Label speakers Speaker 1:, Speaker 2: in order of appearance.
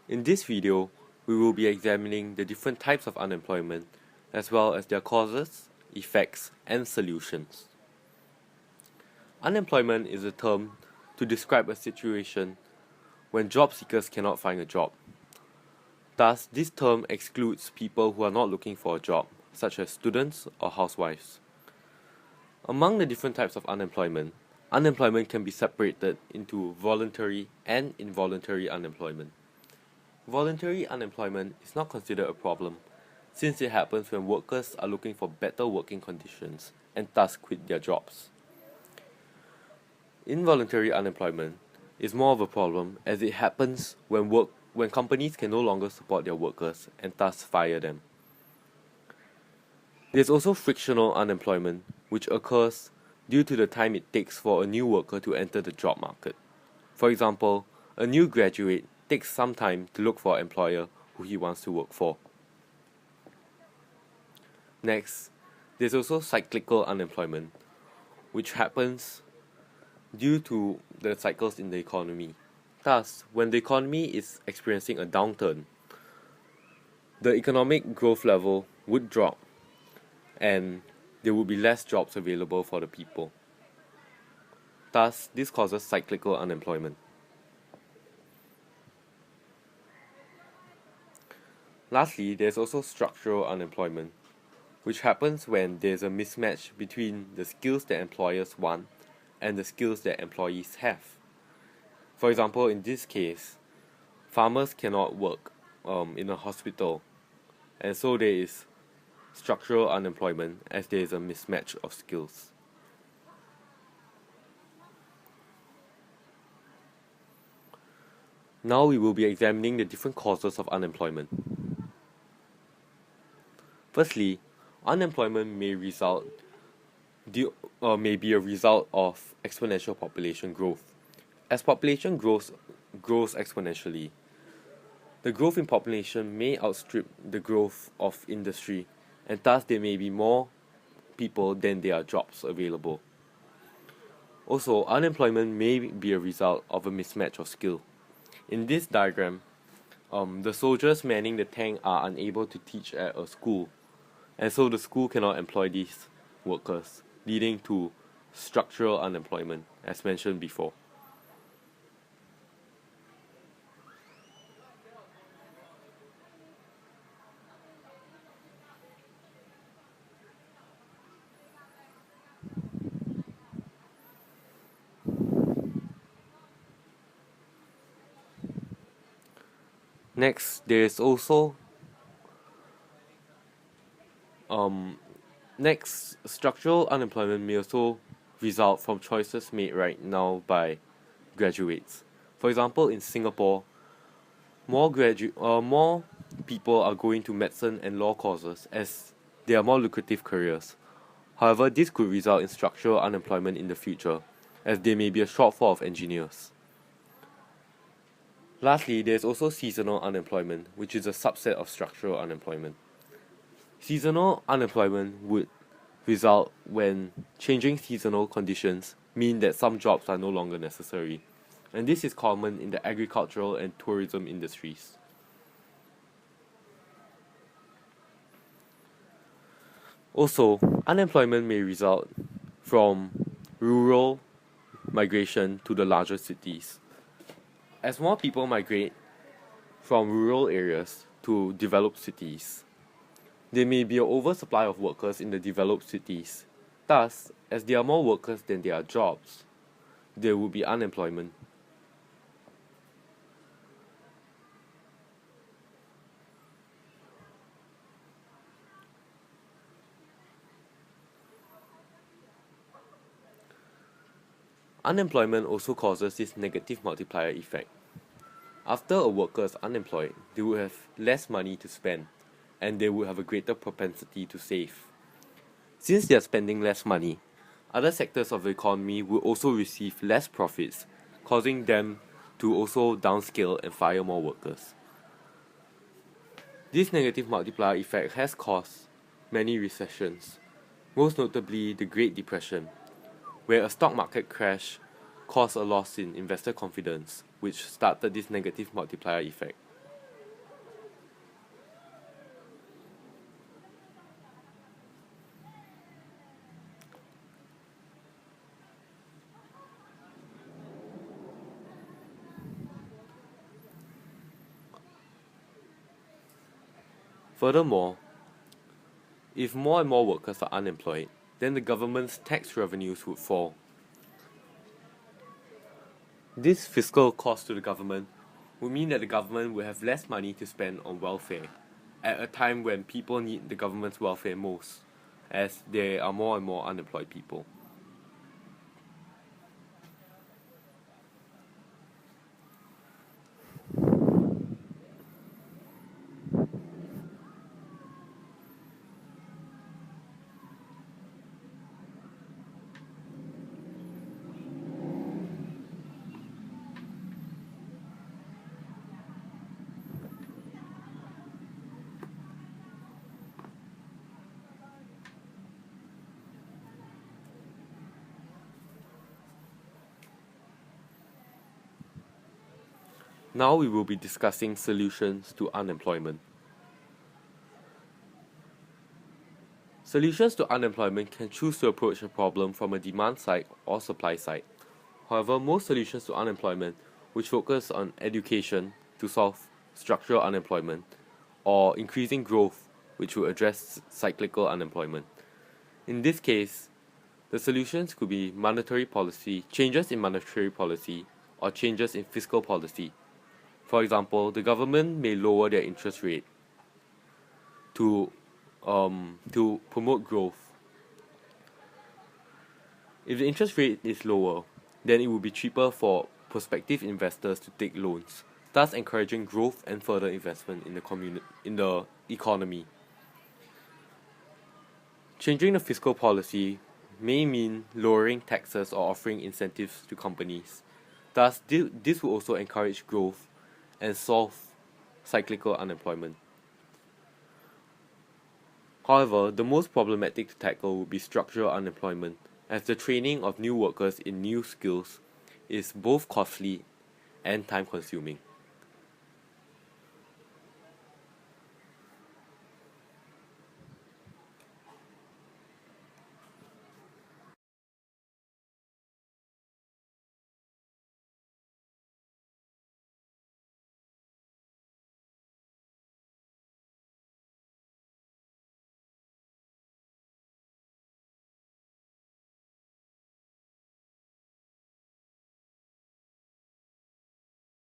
Speaker 1: In this video, we will be examining the different types of unemployment as well as their causes, effects, and solutions. Unemployment is a term to describe a situation when job seekers cannot find a job. Thus, this term excludes people who are not looking for a job, such as students or housewives. Among the different types of unemployment, unemployment can be separated into voluntary and involuntary unemployment. Voluntary unemployment is not considered a problem, since it happens when workers are looking for better working conditions and thus quit their jobs. Involuntary unemployment is more of a problem as it happens when companies can no longer support their workers and thus fire them. There's also frictional unemployment, which occurs due to the time it takes for a new worker to enter the job market. For example, a new graduate takes some time to look for an employer who he wants to work for. Next, there's also cyclical unemployment, which happens due to the cycles in the economy. Thus, when the economy is experiencing a downturn, the economic growth level would drop and there would be less jobs available for the people. Thus, this causes cyclical unemployment. Lastly, there's also structural unemployment, which happens when there's a mismatch between the skills that employers want and the skills that employees have. For example, in this case, farmers cannot work in a hospital, and so there is structural unemployment as there is a mismatch of skills. Now we will be examining the different causes of unemployment. Firstly, unemployment may be a result of exponential population growth. As population grows exponentially, the growth in population may outstrip the growth of industry, and thus there may be more people than there are jobs available. Also, unemployment may be a result of a mismatch of skill. In this diagram, the soldiers manning the tank are unable to teach at a school, and so the school cannot employ these workers, leading to structural unemployment, as mentioned before. Next, there is also structural unemployment may also result from choices made right now by graduates. For example, in Singapore, more people are going to medicine and law courses as they are more lucrative careers. However, this could result in structural unemployment in the future, as there may be a shortfall of engineers. Lastly, there is also seasonal unemployment, which is a subset of structural unemployment. Seasonal unemployment would result when changing seasonal conditions mean that some jobs are no longer necessary, and this is common in the agricultural and tourism industries. Also, unemployment may result from rural migration to the larger cities. As more people migrate from rural areas to developed cities, there may be an oversupply of workers in the developed cities. Thus, as there are more workers than there are jobs, there will be unemployment. Unemployment also causes this negative multiplier effect. After a worker is unemployed, they will have less money to spend, and they will have a greater propensity to save. Since they are spending less money, other sectors of the economy will also receive less profits, causing them to also downscale and fire more workers. This negative multiplier effect has caused many recessions, most notably the Great Depression, where a stock market crash caused a loss in investor confidence, which started this negative multiplier effect. Furthermore, if more and more workers are unemployed, then the government's tax revenues would fall. This fiscal cost to the government would mean that the government will have less money to spend on welfare at a time when people need the government's welfare most, as there are more and more unemployed people. Now we will be discussing solutions to unemployment. Solutions to unemployment can choose to approach a problem from a demand side or supply side. However, most solutions to unemployment, which focus on education to solve structural unemployment, or increasing growth, which will address cyclical unemployment. In this case, the solutions could be monetary policy, changes in monetary policy, or changes in fiscal policy. For example, the government may lower their interest rate to promote growth. If the interest rate is lower, then it will be cheaper for prospective investors to take loans, thus encouraging growth and further investment in the economy. Changing the fiscal policy may mean lowering taxes or offering incentives to companies. Thus, this will also encourage growth and solve cyclical unemployment. However, the most problematic to tackle would be structural unemployment, as the training of new workers in new skills is both costly and time-consuming.